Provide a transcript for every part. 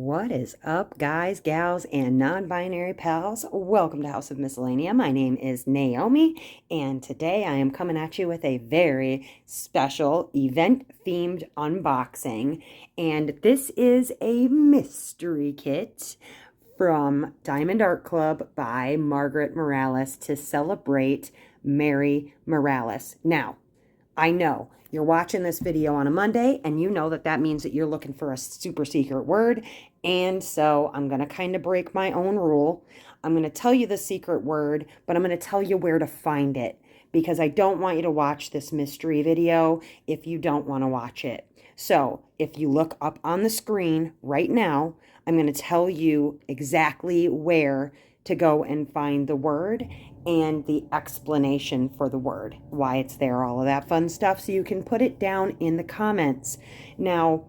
What is up, guys, gals, and non-binary pals? Welcome to House of Miscellania. My name is Naomi, and today I am coming at you with a very special event-themed unboxing. And this is a mystery kit from Diamond Art Club by Margaret Morales to celebrate Mary Morales. Now, I know you're watching this video on a Monday, and you know that that means that you're looking for a super secret word. And so I'm going to kind of break my own rule. I'm going to tell you the secret word, but I'm going to tell you where to find it, because I don't want you to watch this mystery video if you don't want to watch it. So if you look up on the screen right now, I'm going to tell you exactly where to go and find the word and the explanation for the word, why it's there, all of that fun stuff, so you can put it down in the comments. Now,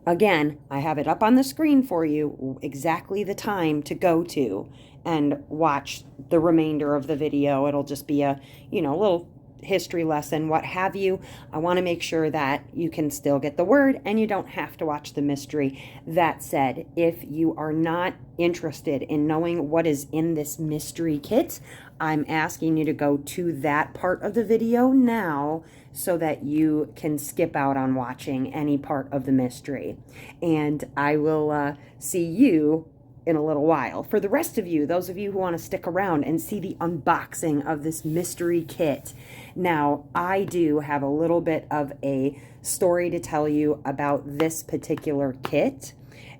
again, I have it up on the screen for you, exactly the time to go to and watch the remainder of the video. It'll just be a, little history lesson, what have you. I want to make sure that you can still get the word and you don't have to watch the mystery. That said, if you are not interested in knowing what is in this mystery kit, I'm asking you to go to that part of the video now so that you can skip out on watching any part of the mystery. And I will see you in a little while. For the rest of you, those of you who want to stick around and see the unboxing of this mystery kit. Now, I do have a little bit of a story to tell you about this particular kit,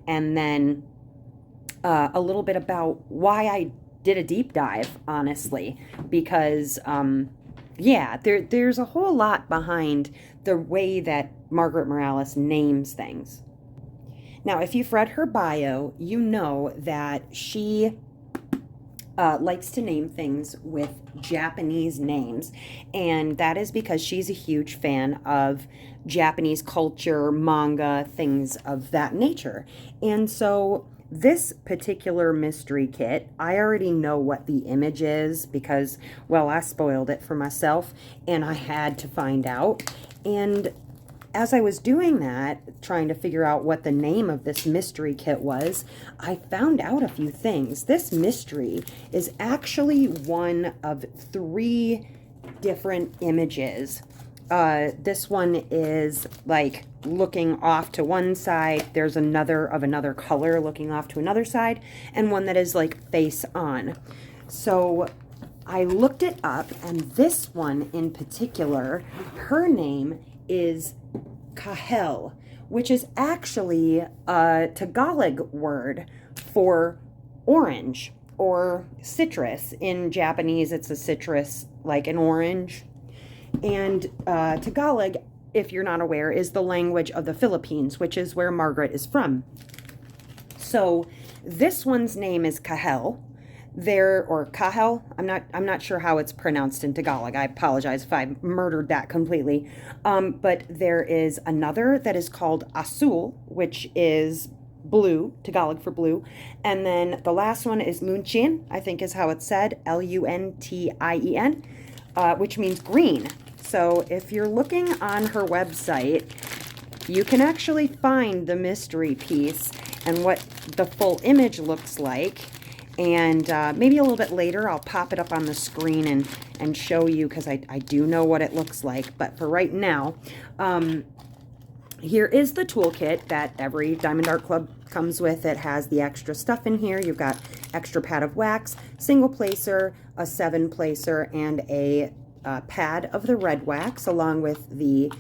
and then a little bit about why I did a deep dive, honestly, because yeah, there's a whole lot behind the way that Margaret Morales names things. Now, if you've read her bio, you know that she likes to name things with Japanese names, and that is because she's a huge fan of Japanese culture, manga, things of that nature. And so this particular mystery kit, I already know what the image is because, well, I spoiled it for myself, and I had to find out. And as I was doing that, trying to figure out what the name of this mystery kit was, I found out a few things. This mystery is actually one of 3 different images. This one is like looking off to one side. There's another of another color looking off to another side, and one that is like face on. So I looked it up, and this one in particular, her name is Kahel, which is actually a Tagalog word for orange or citrus. In Japanese, it's a citrus like an orange. And Tagalog, if you're not aware, is the language of the Philippines, which is where Margaret is from. So this one's name is Kahel. Or Kahel, I'm not sure how it's pronounced in Tagalog. I apologize if I murdered that completely. But there is another that is called Azul, which is blue, Tagalog for blue. And then the last one is Luntien, I think is how it's said, Luntien, which means green. So if you're looking on her website, you can actually find the mystery piece and what the full image looks like. And maybe a little bit later, I'll pop it up on the screen and show you, because I do know what it looks like. But for right now, here is the toolkit that every Diamond Art Club comes with. It has the extra stuff in here. You've got extra pad of wax, single placer, a 7 placer, and a pad of the red wax, along with the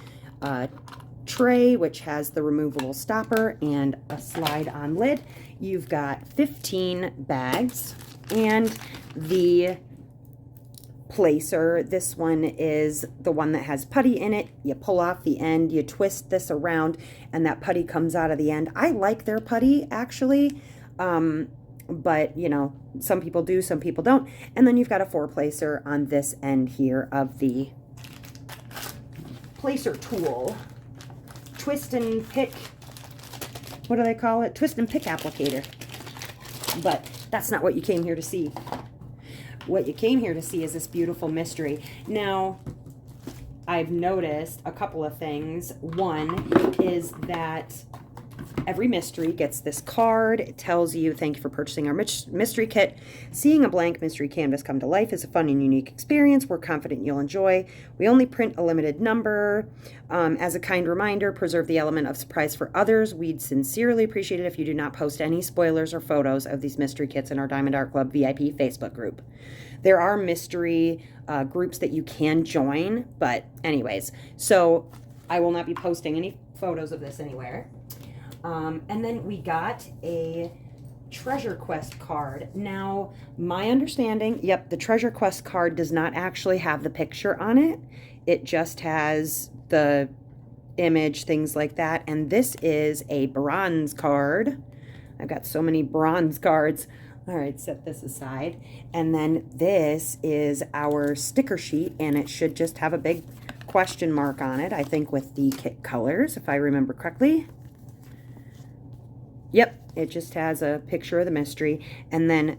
tray, which has the removable stopper and a slide-on lid. You've got 15 bags, and the placer, this one is the one that has putty in it. You pull off the end, you twist this around, and that putty comes out of the end. I like their putty, actually, but, some people do, some people don't. And then you've got a 4 placer on this end here of the placer tool. Twist and pick, what do they call it? Twist and pick applicator. But that's not what you came here to see. What you came here to see is this beautiful mystery. Now, I've noticed a couple of things. One is that every mystery gets this card. It tells you, thank you for purchasing our mystery kit. Seeing a blank mystery canvas come to life is a fun and unique experience we're confident you'll enjoy. We only print a limited number. As a kind reminder, preserve the element of surprise for others. We'd sincerely appreciate it if you do not post any spoilers or photos of these mystery kits in our Diamond Art Club VIP Facebook group. There are mystery groups that you can join, but anyways, so I will not be posting any photos of this anywhere. And then we got a treasure quest card. Now, my understanding, yep, the treasure quest card does not actually have the picture on it. It just has the image, things like that. And this is a bronze card. I've got so many bronze cards. All right, set this aside. And then this is our sticker sheet, and it should just have a big question mark on it, I think, with the kit colors, if I remember correctly. Yep, it just has a picture of the mystery, and then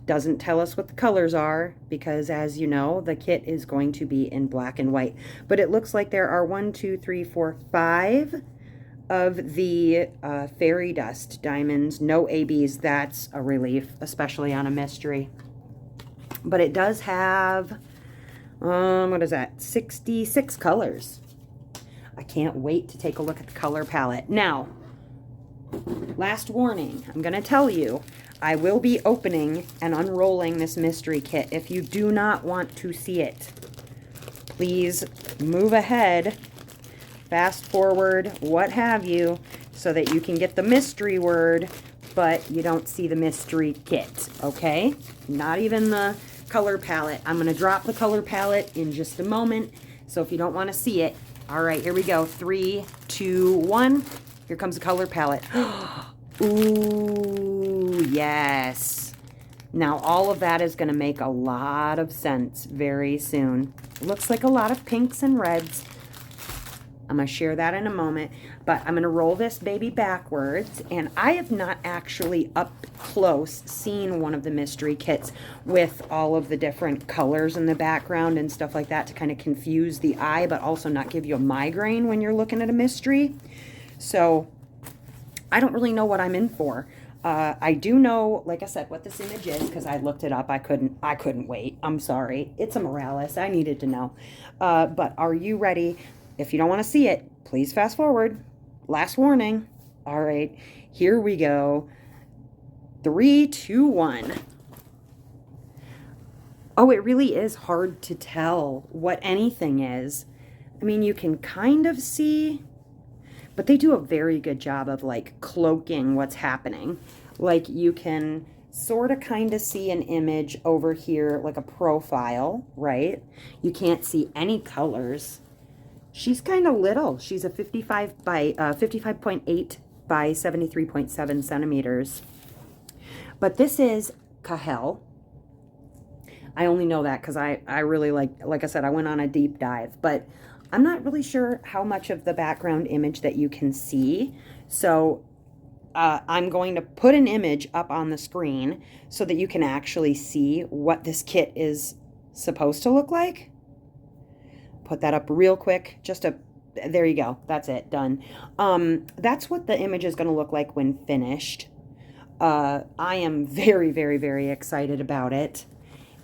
doesn't tell us what the colors are, because as you know, the kit is going to be in black and white. But it looks like there are 1, 2, 3, 4, 5 of the fairy dust diamonds. No ABs. That's a relief, especially on a mystery. But it does have, what is that, 66 colors. I can't wait to take a look at the color palette. Now, last warning, I'm going to tell you, I will be opening and unrolling this mystery kit. If you do not want to see it, please move ahead, fast forward, what have you, so that you can get the mystery word, but you don't see the mystery kit, okay? Not even the color palette. I'm going to drop the color palette in just a moment, so if you don't want to see it, all right, here we go. 3, 2, 1. Here comes the color palette. Ooh, yes. Now, all of that is going to make a lot of sense very soon. It looks like a lot of pinks and reds. I'm going to share that in a moment, but I'm going to roll this baby backwards, and I have not actually up close seen one of the mystery kits with all of the different colors in the background and stuff like that to kind of confuse the eye, but also not give you a migraine when you're looking at a mystery. So I don't really know what I'm in for. I do know, like I said, what this image is because I looked it up. I couldn't wait. I'm sorry. It's a Morales. I needed to know. But are you ready? If you don't want to see it, please fast forward. Last warning. All right, here we go. 3, 2, 1. Oh, it really is hard to tell what anything is. I mean, you can kind of see, but they do a very good job of like cloaking what's happening. Like you can sort of kind of see an image over here, like a profile, right? You can't see any colors. She's kind of little. She's a 55 by 55.8 by 73.7 centimeters. But this is Cahel. I only know that because I really like I said, I went on a deep dive, but I'm not really sure how much of the background image that you can see. So I'm going to put an image up on the screen so that you can actually see what this kit is supposed to look like. Put that up real quick. There you go. That's it. Done. That's what the image is going to look like when finished. I am very, very, very excited about it.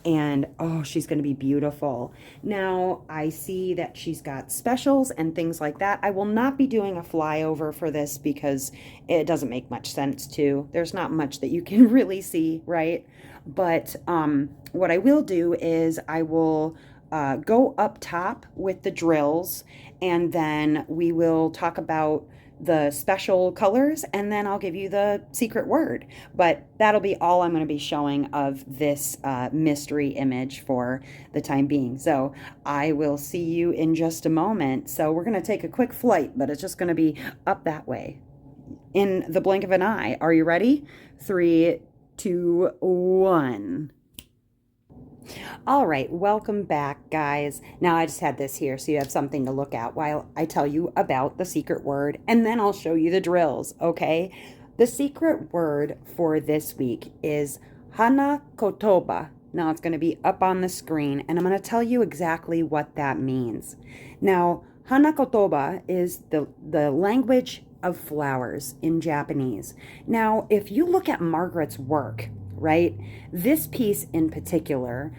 And, oh, she's going to be beautiful. Now, I see that she's got specials and things like that. I will not be doing a flyover for this because it doesn't make much sense to. There's not much that you can really see, right? But what I will do is I will go up top with the drills, and then we will talk about the special colors, and then I'll give you the secret word. But that'll be all I'm going to be showing of this mystery image for the time being. So I will see you in just a moment. So we're going to take a quick flight, but it's just going to be up that way in the blink of an eye. Are you ready? 3, 2, 1. All right, welcome back, guys. Now, I just had this here so you have something to look at while I tell you about the secret word, and then I'll show you the drills, okay? The secret word for this week is Hana Kotoba. Now, it's going to be up on the screen, and I'm going to tell you exactly what that means. Now, Hana Kotoba is the language of flowers in Japanese. Now, if you look at Margaret's work, right, this piece in particular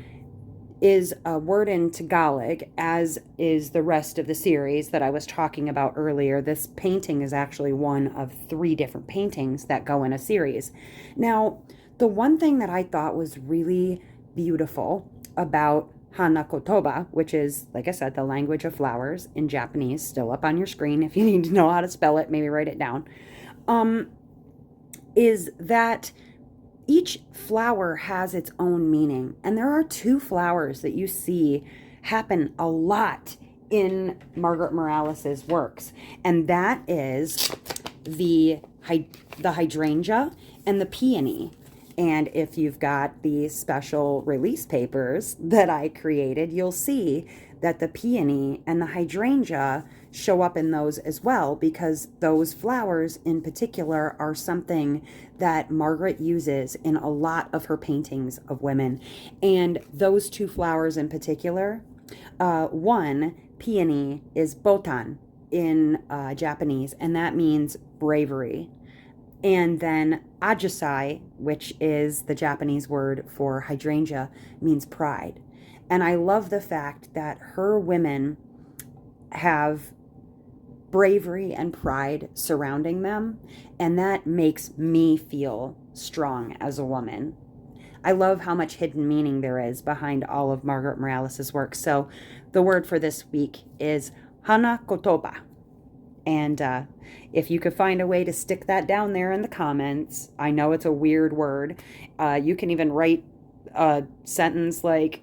is a word in Tagalog, as is the rest of the series that I was talking about earlier. This painting is actually one of 3 different paintings that go in a series. Now, the one thing that I thought was really beautiful about Hanakotoba, which is, like I said, the language of flowers in Japanese, still up on your screen if you need to know how to spell it, maybe write it down, is that each flower has its own meaning. And there are 2 flowers that you see happen a lot in Margaret Morales's works. And that is the hydrangea and the peony. And if you've got the special release papers that I created, you'll see that the peony and the hydrangea show up in those as well, because those flowers in particular are something that Margaret uses in a lot of her paintings of women. And those 2 flowers in particular, one, peony, is botan in Japanese, and that means bravery. And then ajusai, which is the Japanese word for hydrangea, means pride. And I love the fact that her women have bravery and pride surrounding them, and that makes me feel strong as a woman. I love how much hidden meaning there is behind all of Margaret Morales's work. So the word for this week is Hanakotoba. And if you could find a way to stick that down there in the comments, I know it's a weird word. You can even write a sentence like,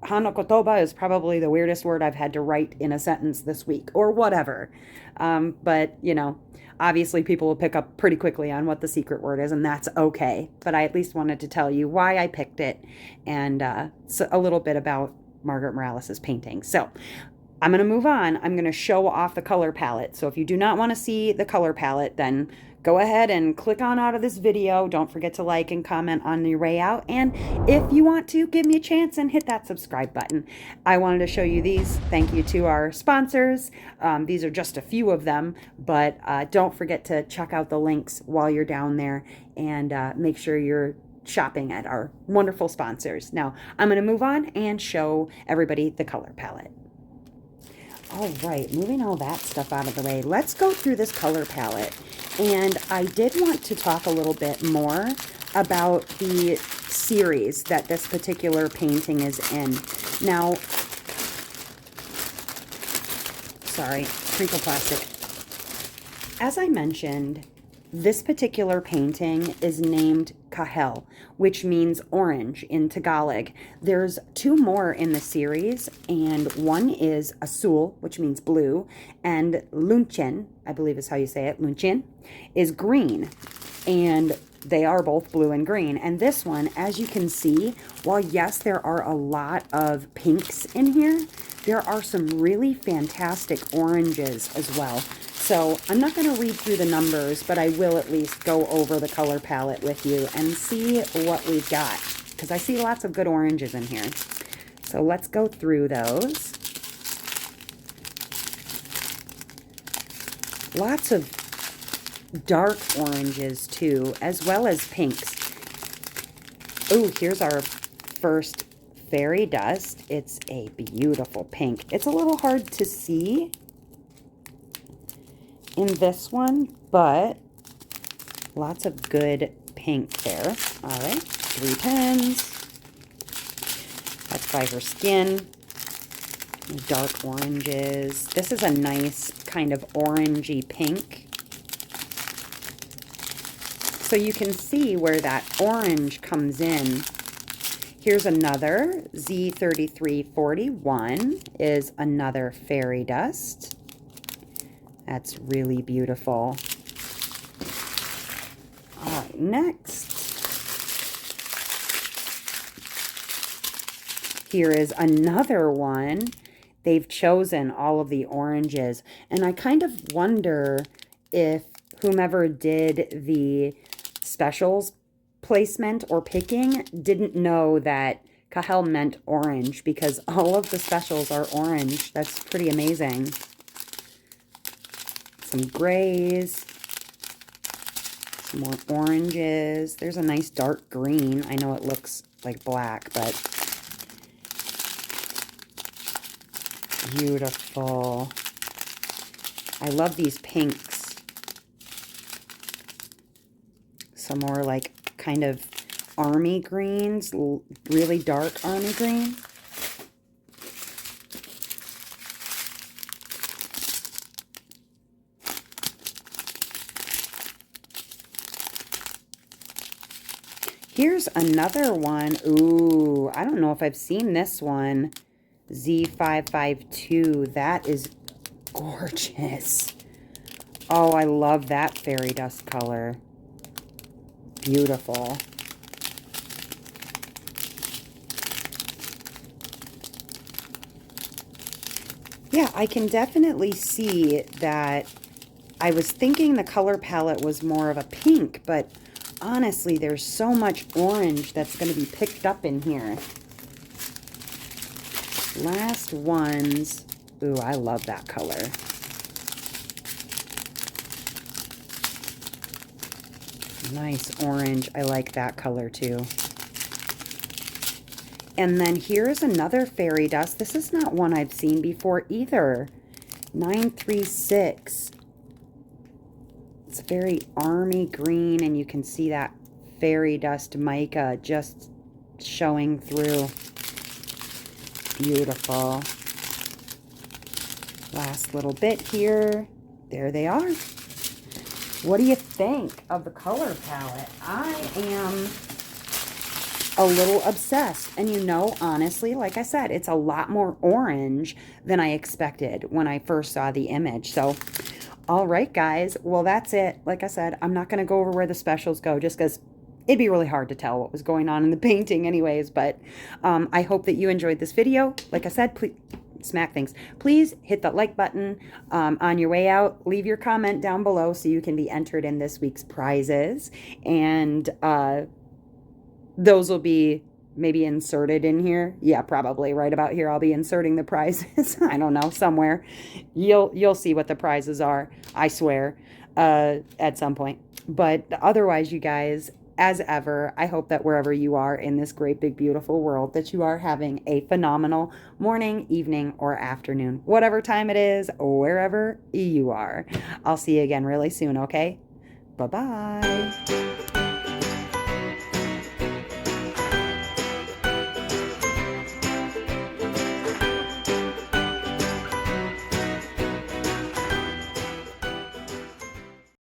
Hanakotoba is probably the weirdest word I've had to write in a sentence this week, or whatever. But, you know, obviously people will pick up pretty quickly on what the secret word is, and that's okay. But I at least wanted to tell you why I picked it, and so a little bit about Margaret Morales's painting. So I'm going to move on. I'm going to show off the color palette. So if you do not want to see the color palette, then go ahead and click on out of this video. Don't forget to like and comment on your way out. And if you want to, give me a chance and hit that subscribe button. I wanted to show you these. Thank you to our sponsors. These are just a few of them, but don't forget to check out the links while you're down there, and make sure you're shopping at our wonderful sponsors. Now, I'm going to move on and show everybody the color palette. All right, moving all that stuff out of the way, let's go through this color palette. And I did want to talk a little bit more about the series that this particular painting is in. Now, sorry, crinkle plastic. As I mentioned, this particular painting is named Kahel, which means orange in Tagalog. There's 2 more in the series, and one is Azul, which means blue, and Lunchen, I believe is how you say it, Lunchen, is green. And they are both blue and green. And this one, as you can see, while yes, there are a lot of pinks in here, there are some really fantastic oranges as well. So I'm not going to read through the numbers, but I will at least go over the color palette with you and see what we've got, because I see lots of good oranges in here. So let's go through those. Lots of dark oranges too, as well as pinks. Oh, here's our first fairy dust. It's a beautiful pink. It's a little hard to see in this one, but lots of good pink there. All right, 3 pens. That's by her skin. Dark oranges. This is a nice kind of orangey pink. So you can see where that orange comes in. Here's another Z3341 is another fairy dust. That's really beautiful. All right, next. Here is another one. They've chosen all of the oranges. And I kind of wonder if whomever did the specials placement or picking didn't know that Kahel meant orange, because all of the specials are orange. That's pretty amazing. Some grays. Some more oranges. There's a nice dark green. I know it looks like black, but beautiful. I love these pinks. Some more like kind of army greens, really dark army green. Here's another one. Ooh, I don't know if I've seen this one. Z552. That is gorgeous. Oh, I love that fairy dust color. Beautiful. Yeah, I can definitely see that. I was thinking the color palette was more of a pink, but honestly, there's so much orange that's going to be picked up in here. Last ones. Ooh, I love that color. Nice orange. I like that color too. And then here's another fairy dust. This is not one I've seen before either. 936. It's very army green, and you can see that fairy dust mica just showing through. Beautiful. Last little bit here. There they are. What do you think of the color palette? I am a little obsessed. And you know, honestly, like I said, it's a lot more orange than I expected when I first saw the image. So, all right, guys. Well, that's it. Like I said, I'm not going to go over where the specials go just because it'd be really hard to tell what was going on in the painting anyways. But I hope that you enjoyed this video. Like I said, please smack things. Please hit that like button on your way out. Leave your comment down below so you can be entered in this week's prizes. And those will be maybe inserted in here. Yeah, probably right about here. I'll be inserting the prizes. I don't know, somewhere. You'll see what the prizes are, I swear, at some point. But otherwise, you guys, as ever, I hope that wherever you are in this great, big, beautiful world, that you are having a phenomenal morning, evening, or afternoon, whatever time it is, wherever you are. I'll see you again really soon, okay? Bye-bye.